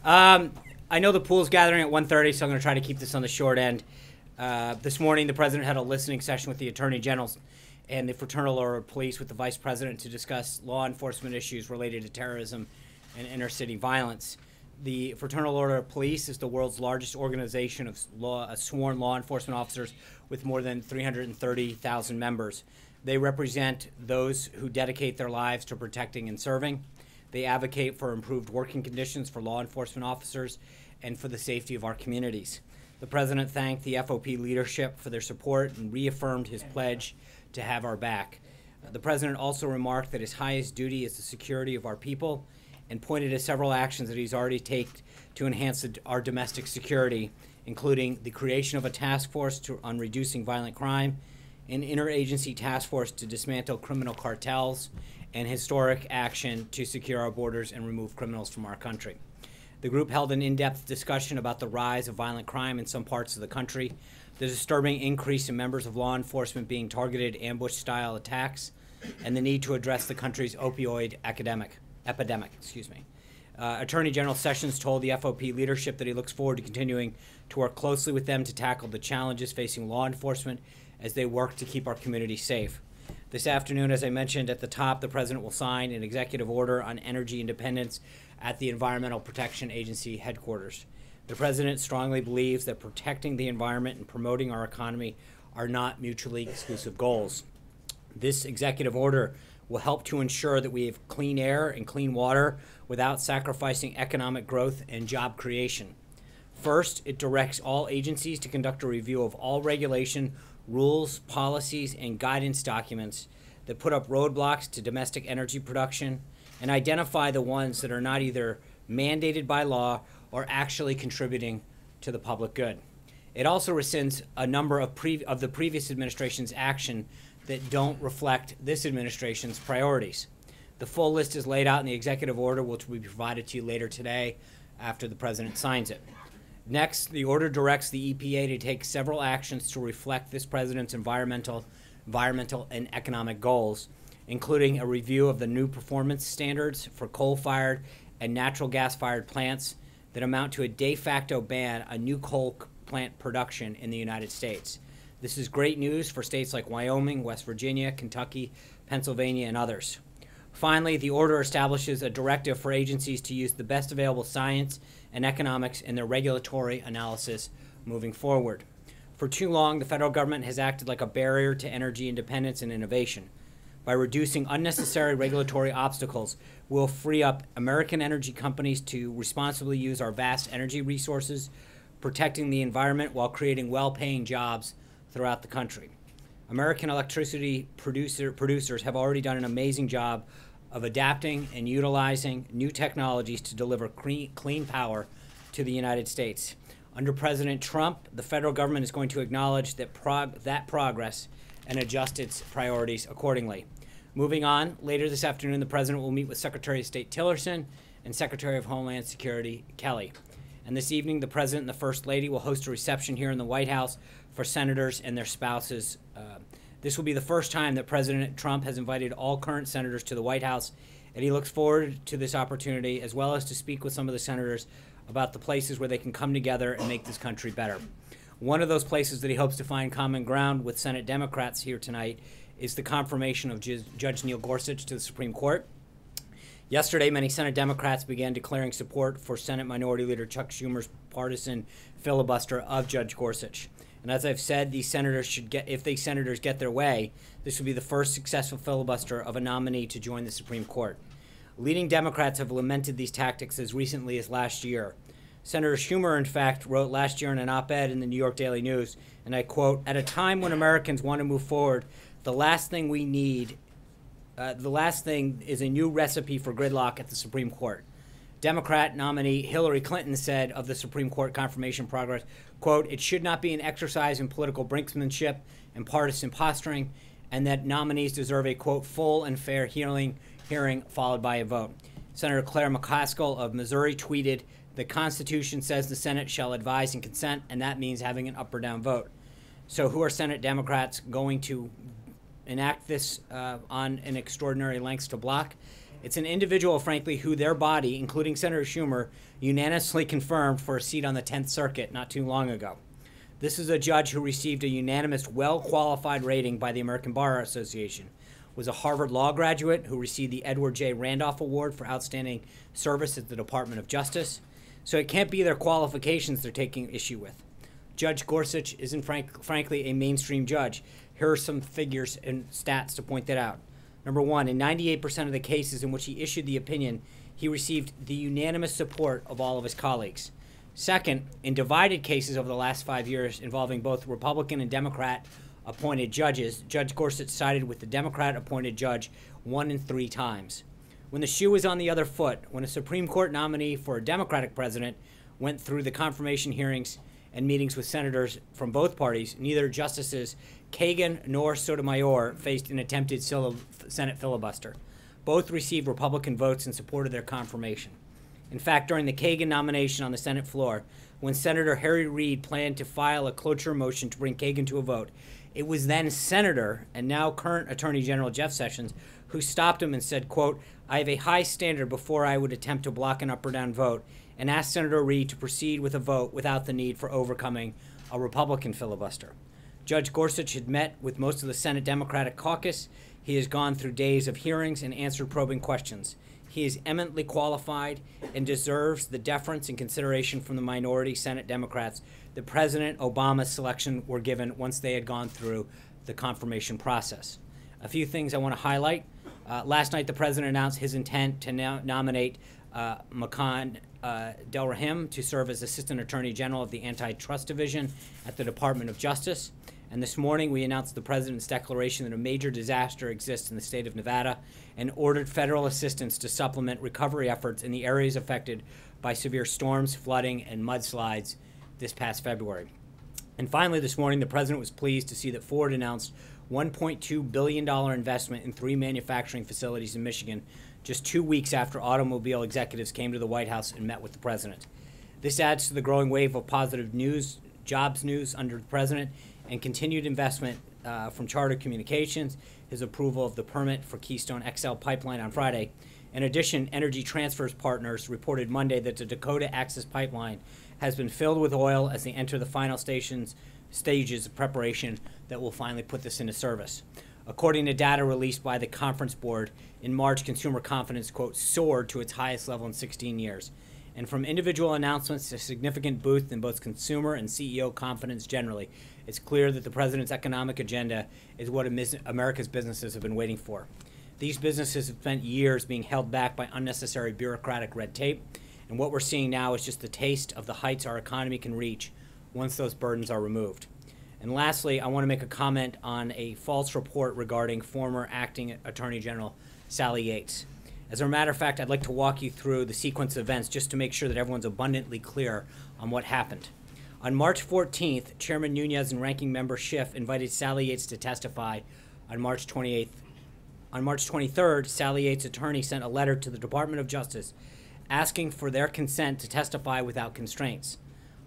I know the pool's gathering at 1:30, so I'm going to try to keep this on the short end. This morning, the president had a listening session with the attorney generals and the Fraternal Order of Police with the vice president to discuss law enforcement issues related to terrorism and inner-city violence. The Fraternal Order of Police is the world's largest organization of sworn law enforcement officers with more than 330,000 members. They represent those who dedicate their lives to protecting and serving. They advocate for improved working conditions for law enforcement officers and for the safety of our communities. The president thanked the FOP leadership for their support and reaffirmed his pledge to have our back. The president also remarked that his highest duty is the security of our people and pointed to several actions that he's already taken to enhance our domestic security, including the creation of a task force on reducing violent crime, an interagency task force to dismantle criminal cartels, and historic action to secure our borders and remove criminals from our country. The group held an in-depth discussion about the rise of violent crime in some parts of the country, the disturbing increase in members of law enforcement being targeted ambush-style attacks, and the need to address the country's opioid epidemic. Attorney General Sessions told the FOP leadership that he looks forward to continuing to work closely with them to tackle the challenges facing law enforcement as they work to keep our community safe. This afternoon, as I mentioned at the top, the president will sign an executive order on energy independence at the Environmental Protection Agency headquarters. The president strongly believes that protecting the environment and promoting our economy are not mutually exclusive goals. This executive order will help to ensure that we have clean air and clean water without sacrificing economic growth and job creation. First, it directs all agencies to conduct a review of all regulation, rules, policies, and guidance documents that put up roadblocks to domestic energy production and identify the ones that are not either mandated by law or actually contributing to the public good. It also rescinds a number of the previous administration's action that don't reflect this administration's priorities. The full list is laid out in the executive order, which will be provided to you later today after the president signs it. Next, the order directs the EPA to take several actions to reflect this president's environmental and economic goals, including a review of the new performance standards for coal-fired and natural gas-fired plants that amount to a de facto ban on new coal plant production in the United States. This is great news for states like Wyoming, West Virginia, Kentucky, Pennsylvania, and others. Finally, the order establishes a directive for agencies to use the best available science and economics in their regulatory analysis moving forward. For too long, the federal government has acted like a barrier to energy independence and innovation. By reducing unnecessary regulatory obstacles, we'll free up American energy companies to responsibly use our vast energy resources, protecting the environment while creating well-paying jobs throughout the country. American electricity producers have already done an amazing job of adapting and utilizing new technologies to deliver clean power to the United States. Under President Trump, the federal government is going to acknowledge that progress and adjust its priorities accordingly. Moving on, later this afternoon, the president will meet with Secretary of State Tillerson and Secretary of Homeland Security Kelly. And this evening, the president and the First Lady will host a reception here in the White House for senators and their spouses. This will be the first time that President Trump has invited all current senators to the White House, and he looks forward to this opportunity, as well as to speak with some of the senators about the places where they can come together and make this country better. One of those places that he hopes to find common ground with Senate Democrats here tonight is the confirmation of Judge Neil Gorsuch to the Supreme Court. Yesterday, many Senate Democrats began declaring support for Senate Minority Leader Chuck Schumer's partisan filibuster of Judge Gorsuch. And as I've said, these senators if these senators get their way, this will be the first successful filibuster of a nominee to join the Supreme Court. Leading Democrats have lamented these tactics as recently as last year. Senator Schumer, in fact, wrote last year in an op-ed in the New York Daily News, and I quote, "At a time when Americans want to move forward, the last thing is a new recipe for gridlock at the Supreme Court." Democrat nominee Hillary Clinton said of the Supreme Court confirmation progress, quote, "It should not be an exercise in political brinksmanship and partisan posturing, and that nominees deserve a, quote, full and fair hearing followed by a vote." Senator Claire McCaskill of Missouri tweeted, "The Constitution says the Senate shall advise and consent, and that means having an up or down vote." So who are Senate Democrats going to enact this on an extraordinary lengths to block? It's an individual, frankly, who their body, including Senator Schumer, unanimously confirmed for a seat on the 10th Circuit not too long ago. This is a judge who received a unanimous, well-qualified rating by the American Bar Association, was a Harvard Law graduate who received the Edward J. Randolph Award for outstanding service at the Department of Justice. So it can't be their qualifications they're taking issue with. Judge Gorsuch isn't frankly a mainstream judge. Here are some figures and stats to point that out. Number one, in 98% of the cases in which he issued the opinion, he received the unanimous support of all of his colleagues. Second, in divided cases over the last 5 years involving both Republican and Democrat appointed judges, Judge Gorsuch sided with the Democrat appointed judge 1 in 3 times. When the shoe was on the other foot, when a Supreme Court nominee for a Democratic president went through the confirmation hearings and meetings with senators from both parties, neither Justices Kagan nor Sotomayor faced an attempted Senate filibuster. Both received Republican votes in support of their confirmation. In fact, during the Kagan nomination on the Senate floor, when Senator Harry Reid planned to file a cloture motion to bring Kagan to a vote, it was then Senator and now current Attorney General Jeff Sessions who stopped him and said, quote, "I have a high standard before I would attempt to block an up or down vote," and asked Senator Reid to proceed with a vote without the need for overcoming a Republican filibuster. Judge Gorsuch had met with most of the Senate Democratic caucus. He has gone through days of hearings and answered probing questions. He is eminently qualified and deserves the deference and consideration from the minority Senate Democrats that President Obama's selection were given once they had gone through the confirmation process. A few things I want to highlight. Last night, the president announced his intent to nominate Makan Delrahim to serve as Assistant Attorney General of the Antitrust Division at the Department of Justice. And this morning, we announced the president's declaration that a major disaster exists in the state of Nevada and ordered federal assistance to supplement recovery efforts in the areas affected by severe storms, flooding, and mudslides this past February. And finally, this morning, the president was pleased to see that Ford announced $1.2 billion investment in 3 manufacturing facilities in Michigan just 2 weeks after automobile executives came to the White House and met with the president. This adds to the growing wave of positive news, jobs news under the president, and continued investment from Charter Communications, his approval of the permit for Keystone XL pipeline on Friday. In addition, Energy Transfer's partners reported Monday that the Dakota Access Pipeline has been filled with oil as they enter the final stages of preparation that will finally put this into service. According to data released by the Conference Board, in March, consumer confidence, quote, soared to its highest level in 16 years. And from individual announcements to significant boost in both consumer and CEO confidence generally, it's clear that the president's economic agenda is what America's businesses have been waiting for. These businesses have spent years being held back by unnecessary bureaucratic red tape, and what we're seeing now is just the taste of the heights our economy can reach once those burdens are removed. And lastly, I want to make a comment on a false report regarding former acting Attorney General Sally Yates. As a matter of fact, I'd like to walk you through the sequence of events just to make sure that everyone's abundantly clear on what happened. On March 14th, Chairman Nunes and Ranking Member Schiff invited Sally Yates to testify on March 28th. On March 23rd, Sally Yates' attorney sent a letter to the Department of Justice asking for their consent to testify without constraints.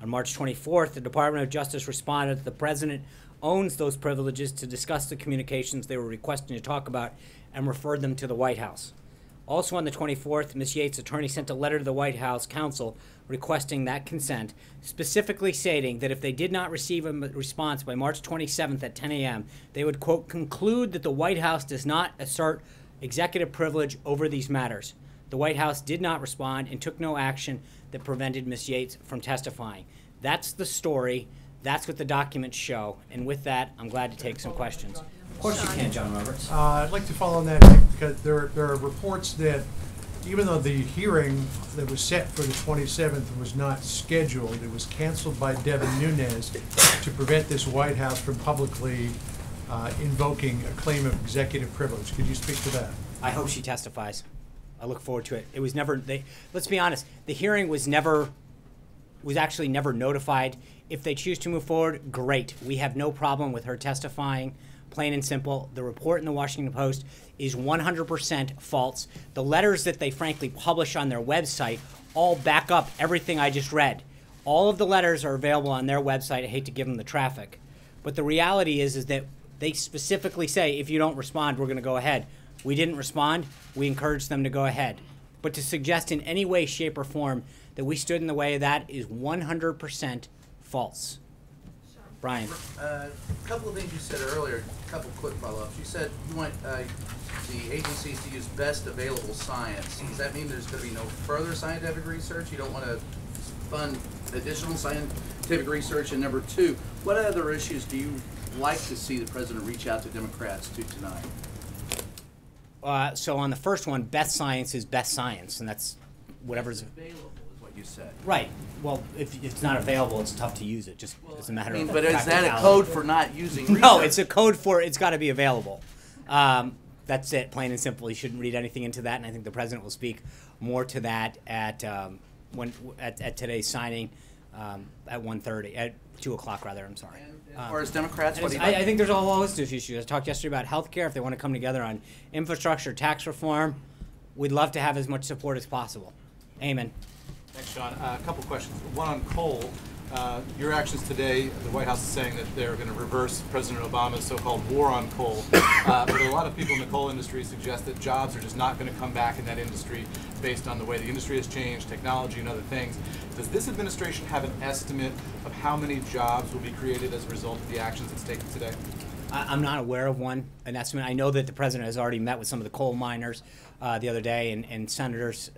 On March 24th, the Department of Justice responded that the president owns those privileges to discuss the communications they were requesting to talk about and referred them to the White House. Also on the 24th, Ms. Yates' attorney sent a letter to the White House counsel requesting that consent, specifically stating that if they did not receive a response by March 27th at 10 a.m., they would, quote, conclude that the White House does not assert executive privilege over these matters. The White House did not respond and took no action that prevented Ms. Yates from testifying. That's the story. That's what the documents show. And with that, I'm glad to take some questions. Of course you can, John Roberts. I'd like to follow on that because there are reports that even though the hearing that was set for the 27th was not scheduled, it was canceled by Devin Nunes to prevent this White House from publicly invoking a claim of executive privilege. Could you speak to that? I hope she testifies. I look forward to it. It was never, let's be honest, the hearing was actually never notified. If they choose to move forward, great. We have no problem with her testifying. Plain and simple. The report in the Washington Post is 100% false. The letters that they frankly publish on their website all back up everything I just read. All of the letters are available on their website. I hate to give them the traffic. But the reality is that they specifically say, if you don't respond, we're going to go ahead. We didn't respond. We encouraged them to go ahead. But to suggest in any way, shape, or form that we stood in the way of that is 100% false. Brian. A couple of things you said earlier, a couple quick follow-ups. You said you want the agencies to use best available science. Does that mean there's going to be no further scientific research? You don't want to fund additional scientific research? And number two, what other issues do you like to see the president reach out to Democrats to tonight? So on the first one, best science is best science, and that's whatever's available is what you said. Right. Well, if it's not available, it's tough to use it. Just as a matter of but is that a practicality. code for not using research? No, it's a code for it's got to be available. That's it, plain and simple. You shouldn't read anything into that, and I think the president will speak more to that at today's signing at 1:30, at 2 o'clock rather. I'm sorry. And as far as Democrats, what do you I think there's a whole host of issues. I talked yesterday about health care. If they want to come together on infrastructure, tax reform, we'd love to have as much support as possible. Amen. Thanks, Sean. A couple questions. One on coal. Your actions today, the White House is saying that they're going to reverse President Obama's so-called war on coal. But a lot of people in the coal industry suggest that jobs are just not going to come back in that industry based on the way the industry has changed, technology and other things. Does this administration have an estimate of how many jobs will be created as a result of the actions it's taken today? I'm not aware of an estimate. I know that the president has already met with some of the coal miners the other day, and Senators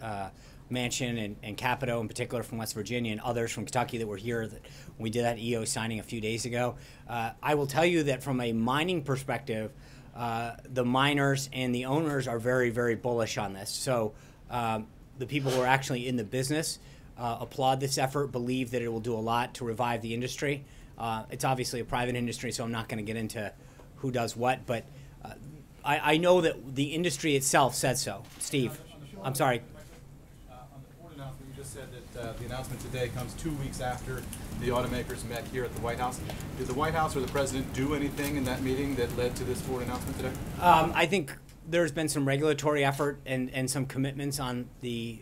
Manchin and Capito in particular from West Virginia and others from Kentucky that were here when we did that EO signing a few days ago. I will tell you that from a mining perspective, the miners and the owners are very, very bullish on this. So the people who are actually in the business applaud this effort, believe that it will do a lot to revive the industry. It's obviously a private industry, so I'm not going to get into who does what, but I know that the industry itself said so. Steve, I'm sorry. You just said that the announcement today comes 2 weeks after the automakers met here at the White House. Did the White House or the president do anything in that meeting that led to this Ford announcement today? I think there's been some regulatory effort and some commitments on the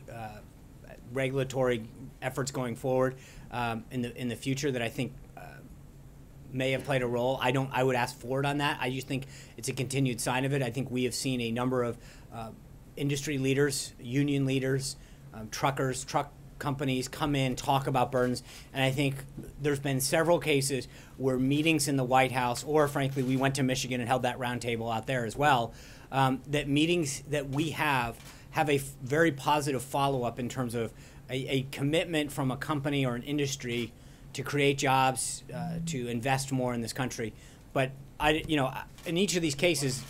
regulatory efforts going forward in the future that I think may have played a role. I would ask Ford on that. I just think it's a continued sign of it. I think we have seen a number of industry leaders, union leaders, truckers, truck companies come in, talk about burdens, and I think there's been several cases where meetings in the White House, or frankly, we went to Michigan and held that roundtable out there as well, that meetings that we have a very positive follow-up in terms of a commitment from a company or an industry to create jobs, to invest more in this country. But in each of these cases,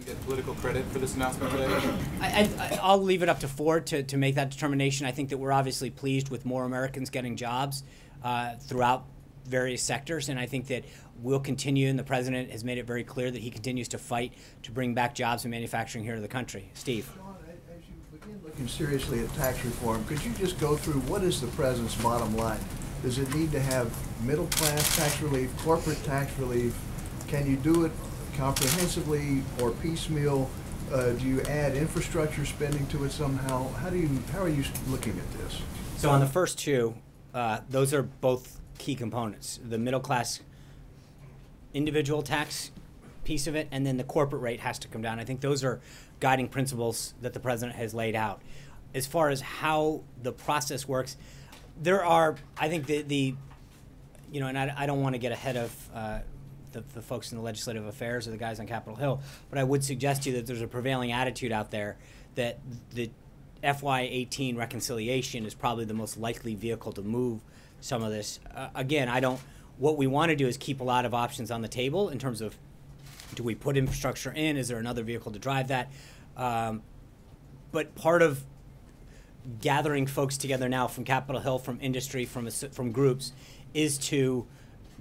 get political credit for this announcement today? I'll leave it up to Ford to make that determination. I think that we're obviously pleased with more Americans getting jobs throughout various sectors, and I think that we'll continue, and the president has made it very clear that he continues to fight to bring back jobs and manufacturing here to the country. Steve. Sean, as you begin looking seriously at tax reform, could you just go through what is the president's bottom line? Does it need to have middle-class tax relief, corporate tax relief? Can you do it comprehensively or piecemeal? Do you add infrastructure spending to it somehow? How are you looking at this? So on the first two, those are both key components. The middle class individual tax piece of it, and then the corporate rate has to come down. I think those are guiding principles that the president has laid out. As far as how the process works, there are, I think and I don't want to get ahead of the folks in the legislative affairs or the guys on Capitol Hill, but I would suggest to you that there's a prevailing attitude out there that the FY18 reconciliation is probably the most likely vehicle to move some of this. Again, what we want to do is keep a lot of options on the table in terms of, do we put infrastructure in? Is there another vehicle to drive that? But part of gathering folks together now from Capitol Hill, from industry, from groups, is to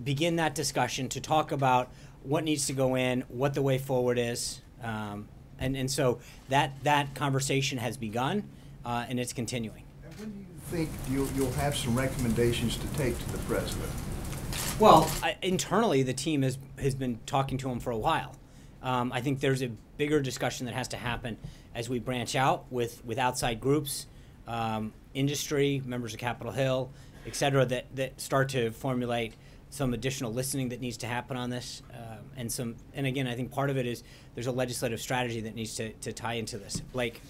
begin that discussion, to talk about what needs to go in, what the way forward is, and so that conversation has begun, and it's continuing. And when do you think you'll have some recommendations to take to the president? Well, internally, the team has been talking to him for a while. I think there's a bigger discussion that has to happen as we branch out with outside groups, industry, members of Capitol Hill, et cetera, that start to formulate some additional listening that needs to happen on this, and again, I think part of it is there's a legislative strategy that needs to tie into this. Blake.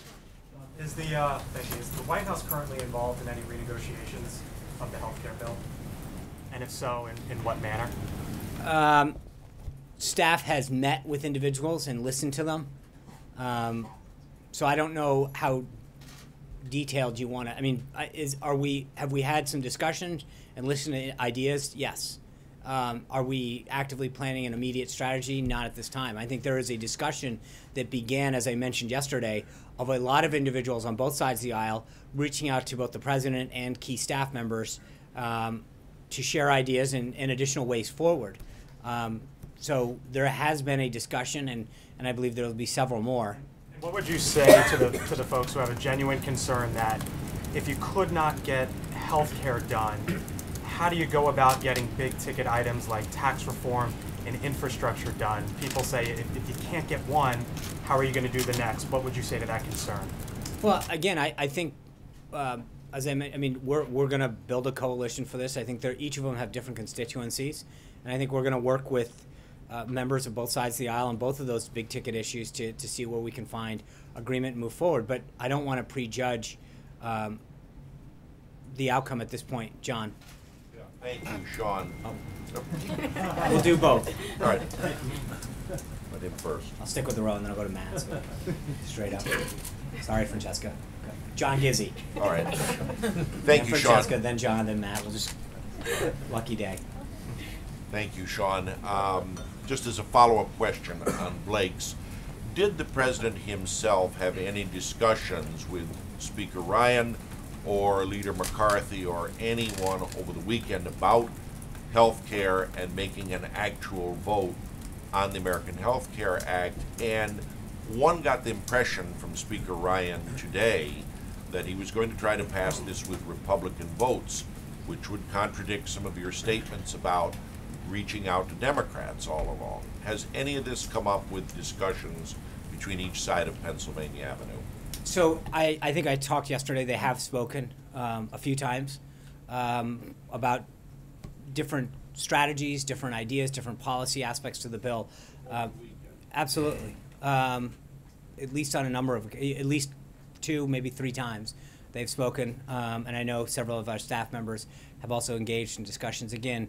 Is the White House currently involved in any renegotiations of the health care bill? And if so, in what manner? Staff has met with individuals and listened to them. So I don't know how detailed you want to. I mean, have we had some discussions and listened to ideas? Yes. Are we actively planning an immediate strategy? Not at this time. I think there is a discussion that began, as I mentioned yesterday, of a lot of individuals on both sides of the aisle reaching out to both the president and key staff members to share ideas and additional ways forward. So there has been a discussion, and I believe there will be several more. What would you say to the folks who have a genuine concern that if you could not get health care done, how do you go about getting big ticket items like tax reform and infrastructure done? People say if you can't get one, how are you going to do the next? What would you say to that concern? Well, again, I think, as I mean, we're going to build a coalition for this. I think each of them have different constituencies, and I think we're going to work with members of both sides of the aisle on both of those big ticket issues to see where we can find agreement and move forward. But I don't want to prejudge the outcome at this point. John. Yeah. Thank you, Sean. We'll do both. All right. Let him first. I'll stick with the row and then I'll go to Matt. So straight up. Sorry, Francesca. Okay. John Gizzi. All right. Thank you, Sean. Francesca, then John, then Matt. We'll just lucky day. Thank you, Sean. Just as a follow-up question on Blake's, did the president himself have any discussions with Speaker Ryan or Leader McCarthy or anyone over the weekend about health care and making an actual vote on the American Health Care Act? And one got the impression from Speaker Ryan today that he was going to try to pass this with Republican votes, which would contradict some of your statements about reaching out to Democrats all along. Has any of this come up with discussions between each side of Pennsylvania Avenue? So I think I talked yesterday. They have spoken a few times about different strategies, different ideas, different policy aspects to the bill. Absolutely. At least on at least 2, maybe 3 times they've spoken. And I know several of our staff members have also engaged in discussions again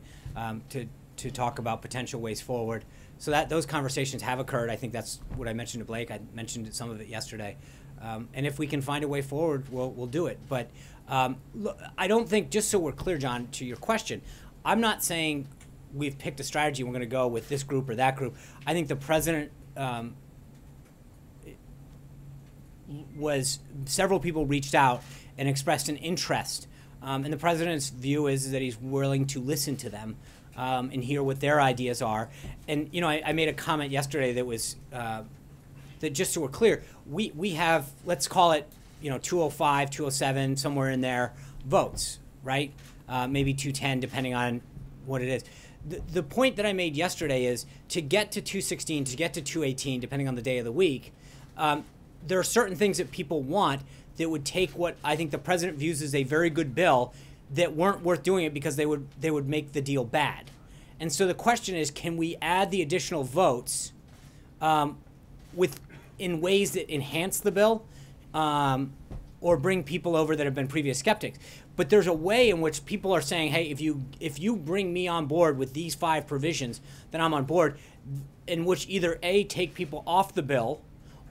to talk about potential ways forward. So those conversations have occurred. I think that's what I mentioned to Blake. I mentioned some of it yesterday. And if we can find a way forward, we'll do it. But look, I don't think, just so we're clear, John, to your question, I'm not saying we've picked a strategy and we're going to go with this group or that group. I think the president several people reached out and expressed an interest. And the president's view is that he's willing to listen to them and hear what their ideas are. And, you know, I made a comment yesterday that was, that just so we're clear, we have, let's call it, 205, 207, somewhere in there, votes, right? Maybe 210, depending on what it is. The point that I made yesterday is to get to 216, to get to 218, depending on the day of the week, there are certain things that people want that would take what I think the president views as a very good bill that weren't worth doing it because they would make the deal bad. And so the question is, can we add the additional votes in ways that enhance the bill or bring people over that have been previous skeptics? But there's a way in which people are saying, hey, if you bring me on board with these 5 provisions, then I'm on board, in which either A, take people off the bill,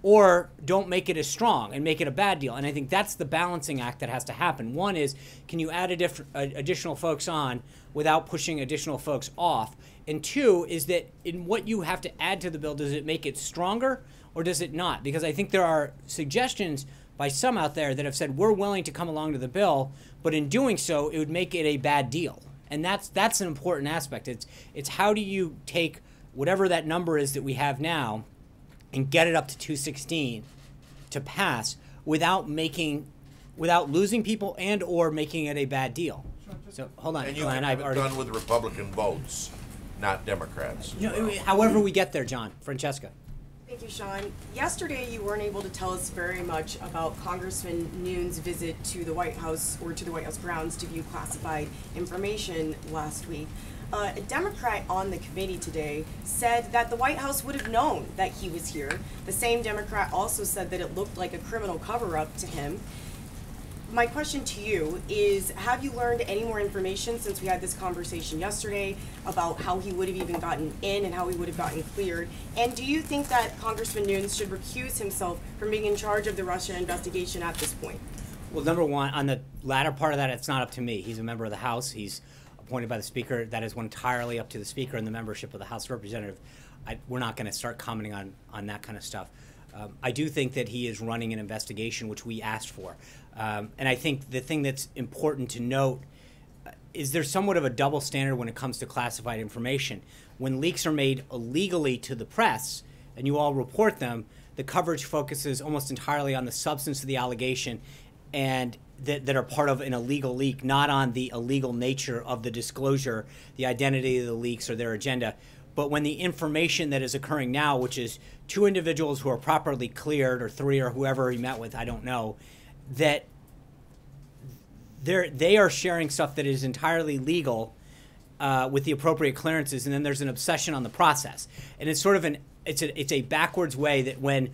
or don't make it as strong and make it a bad deal. And I think that's the balancing act that has to happen. One is, can you add additional folks on without pushing additional folks off? And 2 is that in what you have to add to the bill, does it make it stronger or does it not? Because I think there are suggestions by some out there that have said we're willing to come along to the bill, but in doing so, it would make it a bad deal. And that's an important aspect. It's how do you take whatever that number is that we have now and get it up to 216 to pass without losing people and or making it a bad deal. So hold on, And you Glenn, can I've have it already done with Republican votes, not Democrats. however we get there, John. Francesca. Thank you, Sean. Yesterday, you weren't able to tell us very much about Congressman Noon's visit to the White House or to the White House grounds to view classified information last week. A Democrat on the committee today said that the White House would have known that he was here. The same Democrat also said that it looked like a criminal cover-up to him. My question to you is, have you learned any more information since we had this conversation yesterday about how he would have even gotten in and how he would have gotten cleared? And do you think that Congressman Nunes should recuse himself from being in charge of the Russia investigation at this point? Well, number one, on the latter part of that, it's not up to me. He's a member of the House. He's appointed by the Speaker. That is entirely up to the Speaker and the membership of the House of Representatives. We're not going to start commenting on that kind of stuff. I do think that he is running an investigation, which we asked for. And I think the thing that's important to note is there's somewhat of a double standard when it comes to classified information. When leaks are made illegally to the press, and you all report them, the coverage focuses almost entirely on the substance of the allegation and that are part of an illegal leak, not on the illegal nature of the disclosure, the identity of the leaks, or their agenda. But when the information that is occurring now, which is 2 individuals who are properly cleared, or 3, or whoever he met with, I don't know, that they are sharing stuff that is entirely legal with the appropriate clearances, and then there's an obsession on the process. And it's sort of it's a backwards way that when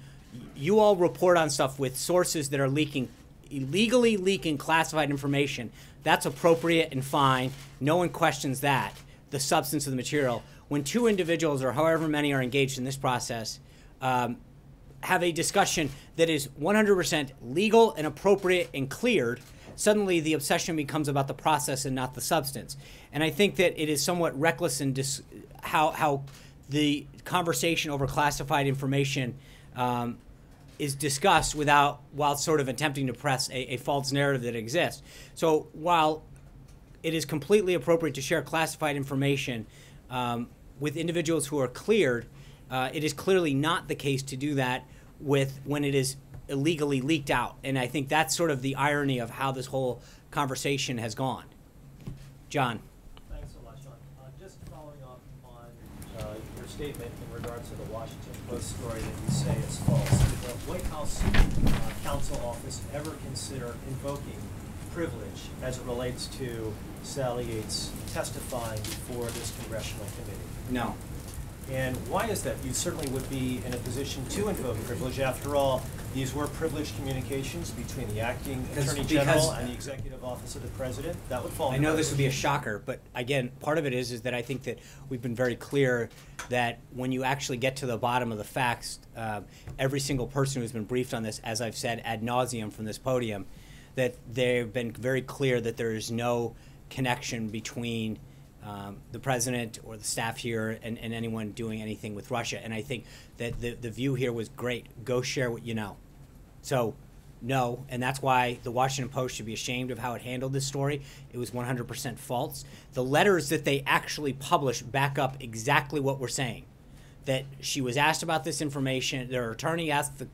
you all report on stuff with sources that are illegally leaking classified information, that's appropriate and fine. No one questions that, the substance of the material. When 2 individuals, or however many, are engaged in this process, have a discussion that is 100% legal and appropriate and cleared, suddenly the obsession becomes about the process and not the substance. And I think that it is somewhat reckless in how the conversation over classified information is discussed while sort of attempting to press a false narrative that exists. So while it is completely appropriate to share classified information with individuals who are cleared, it is clearly not the case to do that when it is illegally leaked out. And I think that's sort of the irony of how this whole conversation has gone. John. Thanks so much, Sean. Just following up on your statement in regards to the Washington Post story that you say is false. Did the White House counsel office ever consider invoking privilege as it relates to Sally Yates testifying before this congressional committee? No. And why is that? You certainly would be in a position to invoke privilege. After all, these were privileged communications between the acting Attorney General and the Executive Office of the President. That would fall. I know this would be a shocker, but again, part of it is that I think that we've been very clear that when you actually get to the bottom of the facts, every single person who's been briefed on this, as I've said ad nauseum from this podium, that they've been very clear that there is no connection between the president or the staff here and anyone doing anything with Russia. And I think that the view here was great. Go share what you know. So, no, and that's why the Washington Post should be ashamed of how it handled this story. It was 100% false. The letters that they actually published back up exactly what we're saying. That she was asked about this information. Their attorney asked the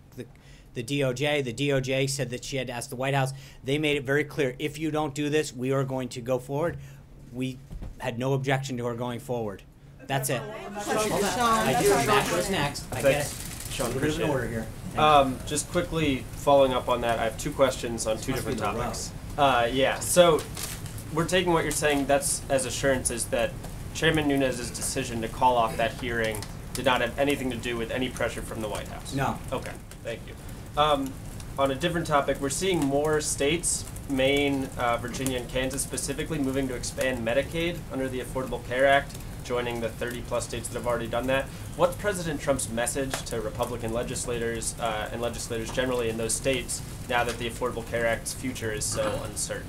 DOJ. The DOJ said that she had to ask the White House. They made it very clear, if you don't do this, we are going to go forward. We had no objection to her going forward. That's it. I do. Matt was next. I get it. Sean, There's an order here. just quickly following up on that, I have 2 questions on 2 different topics. Yeah, so we're taking what you're saying, that's as assurances that Chairman Nunes' decision to call off that hearing did not have anything to do with any pressure from the White House? No. Okay, thank you. On a different topic, we're seeing more states, Maine, Virginia, and Kansas specifically, moving to expand Medicaid under the Affordable Care Act, joining the 30-plus states that have already done that. What's President Trump's message to Republican legislators and legislators generally in those states now that the Affordable Care Act's future is so uncertain?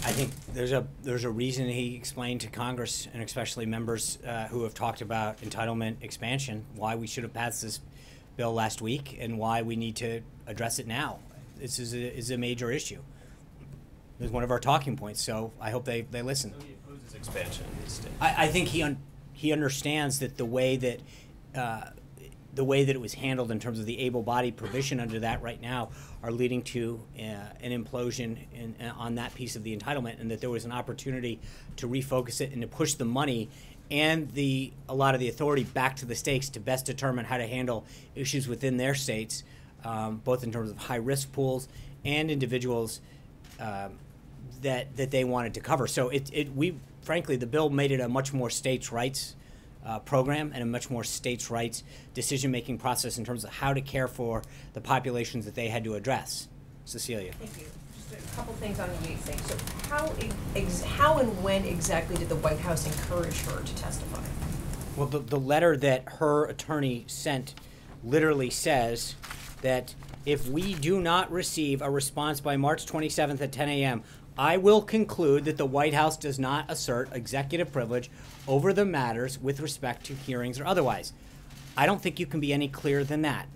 I think there's a reason he explained to Congress, and especially members who have talked about entitlement expansion, why we should have passed this bill last week and why we need to address it now. This is a major issue. It was one of our talking points, so I hope they listen. So he opposes expansion in these states. I think he understands that the way that it was handled in terms of the able-bodied provision under that right now are leading to an implosion on that piece of the entitlement, and that there was an opportunity to refocus it and to push the money and a lot of the authority back to the states to best determine how to handle issues within their states, both in terms of high-risk pools and individuals that they wanted to cover. So we frankly, the bill made it a much more states' rights program and a much more states' rights decision-making process in terms of how to care for the populations that they had to address. Cecilia. Thank you. Just a couple things on the Yates thing. So how and when exactly did the White House encourage her to testify? Well, the letter that her attorney sent literally says that if we do not receive a response by March 27th at 10 a.m., I will conclude that the White House does not assert executive privilege over the matters with respect to hearings or otherwise. I don't think you can be any clearer than that.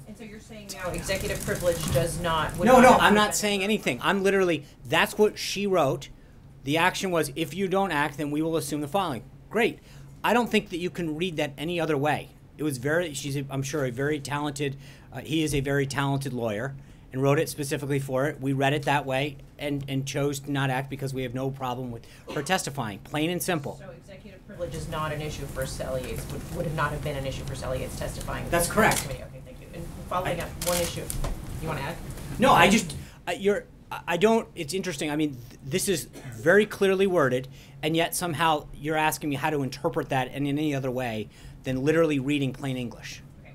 And so you're saying now executive privilege does not... No, I'm not saying anything. I'm literally, that's what she wrote. The action was, if you don't act, then we will assume the following. Great. I don't think that you can read that any other way. It was I'm sure, a very talented, he is a very talented lawyer and wrote it specifically for it. We read it that way and chose to not act because we have no problem with her testifying, plain and simple. So executive privilege is not an issue for Sally Yates, would have not have been an issue for Sally Yates testifying. That's correct. Okay, thank you. And following up, one issue, you want to add? No, it's interesting. I mean, this is very clearly worded, and yet somehow you're asking me how to interpret that in any other way than literally reading plain English. Okay.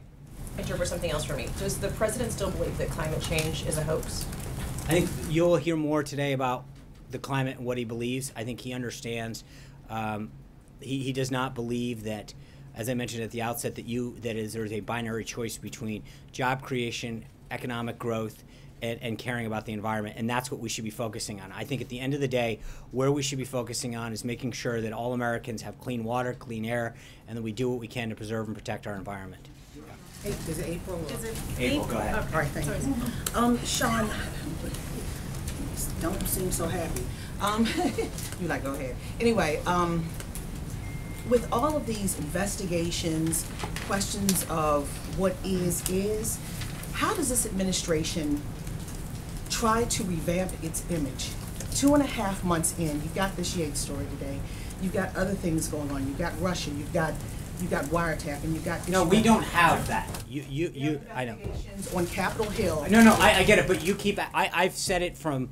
Interpret something else for me. Does the president still believe that climate change is a hoax? I think you'll hear more today about the climate and what he believes. I think he understands. He does not believe that, as I mentioned at the outset, there's a binary choice between job creation, economic growth, and caring about the environment, and that's what we should be focusing on. I think at the end of the day, where we should be focusing on is making sure that all Americans have clean water, clean air, and that we do what we can to preserve and protect our environment. Is it April? April, go ahead. All right, thank you. Sean, don't seem so happy. You like, go ahead. Anyway, with all of these investigations, questions of what is, how does this administration try to revamp its image? 2.5 months in, you've got this Yates story today. You've got other things going on. You've got Russia. You've got wiretapping. You've got no. We don't have that. I know. On Capitol Hill. No. I get it, but you keep. I've said it from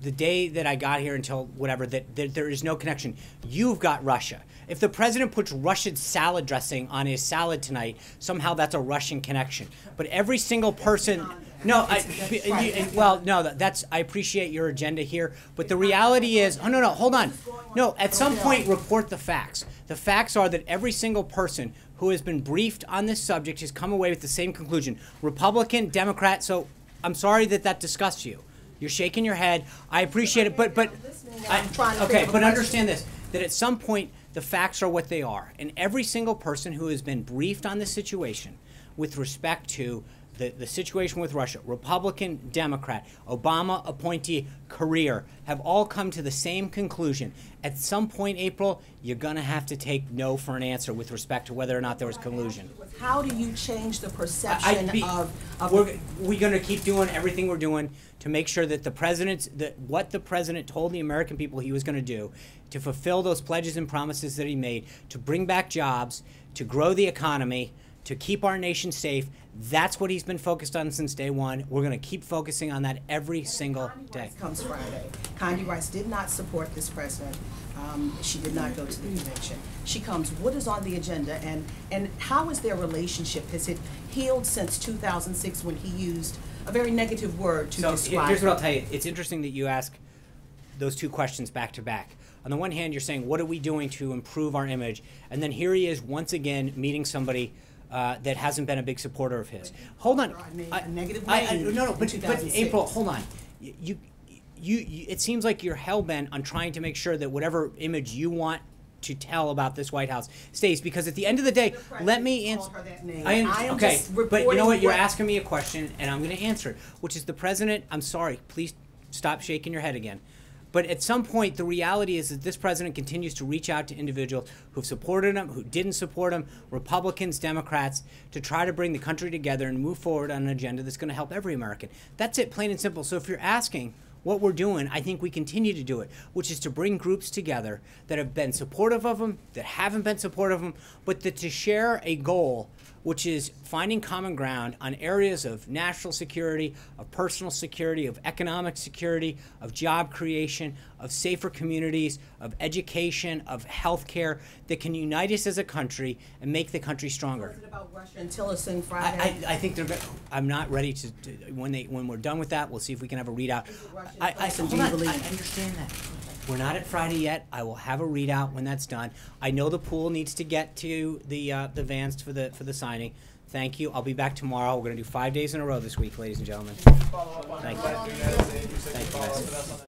the day that I got here until whatever that there is no connection. You've got Russia. If the president puts Russian salad dressing on his salad tonight, somehow that's a Russian connection. But every single person. No, that's I appreciate your agenda here, but the reality is, hold on. No, at some point report the facts. The facts are that every single person who has been briefed on this subject has come away with the same conclusion. Republican, Democrat, so I'm sorry that disgusts you. You're shaking your head. I appreciate it, but understand this, that at some point the facts are what they are. And every single person who has been briefed on this situation with respect to the situation with Russia, Republican, Democrat, Obama appointee, career, have all come to the same conclusion. At some point, April, you're going to have to take no for an answer with respect to whether or not there was collusion. How do you change the perception we're going to keep doing everything we're doing to make sure that what the president told the American people he was going to do, to fulfill those pledges and promises that he made, to bring back jobs, to grow the economy, to keep our nation safe. That's what he's been focused on since day one. We're going to keep focusing on that every single day. Comes Friday. Condi Rice did not support this president. She did not go to the convention. She comes. What is on the agenda, and how is their relationship? Has it healed since 2006 when he used a very negative word to describe? Here's what I'll tell you. It's interesting that you ask those two questions back to back. On the one hand, you're saying, what are we doing to improve our image? And then here he is once again meeting somebody that hasn't been a big supporter of his. Hold on. But April, hold on. It seems like you're hell-bent on trying to make sure that whatever image you want to tell about this White House stays, because at the end of the day, let me answer. Okay, but you know what? You're asking me a question, and I'm going to answer it, which is the president. I'm sorry. Please stop shaking your head again. But at some point, the reality is that this president continues to reach out to individuals who've supported him, who didn't support him, Republicans, Democrats, to try to bring the country together and move forward on an agenda that's going to help every American. That's it, plain and simple. So if you're asking what we're doing, I think we continue to do it, which is to bring groups together that have been supportive of him, that haven't been supportive of him, but to share a goal which is finding common ground on areas of national security, of personal security, of economic security, of job creation, of safer communities, of education, of healthcare that can unite us as a country and make the country stronger. Was it about Russia and Tillerson Friday? I think they're. I'm not ready to. When we're done with that, we'll see if we can have a readout. Tillerson, do you Hold on, believe? I understand that. We're not at Friday yet. I will have a readout when that's done. I know the pool needs to get to the Vance for the signing. Thank you. I'll be back tomorrow. We're going to do 5 days in a row this week, ladies and gentlemen. Thank you. Thank you, guys.